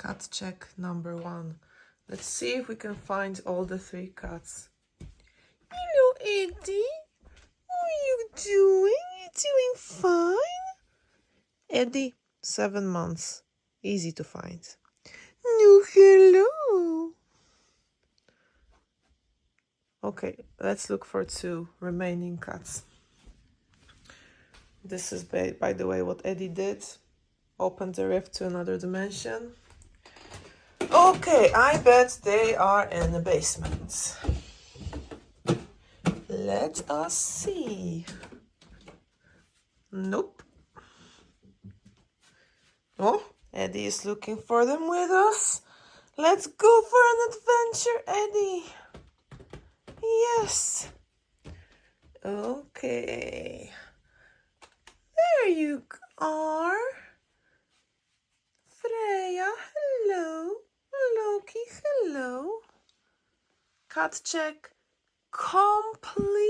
Cat check number 1. Let's see if we can find all the 3 cats. Hello, Eddie. How are you doing? You doing fine? Eddie, 7 months. Easy to find. No, hello. Okay, let's look for 2 remaining cats. This is, by the way, what Eddie did. Opened the rift to another dimension. Okay, I bet they are in the basement. Let us see. Nope. Oh, Eddie is looking for them with us. Let's go for an adventure, Eddie. Yes. Okay. There you are. Freya, hello. Loki, hello. Cat check complete.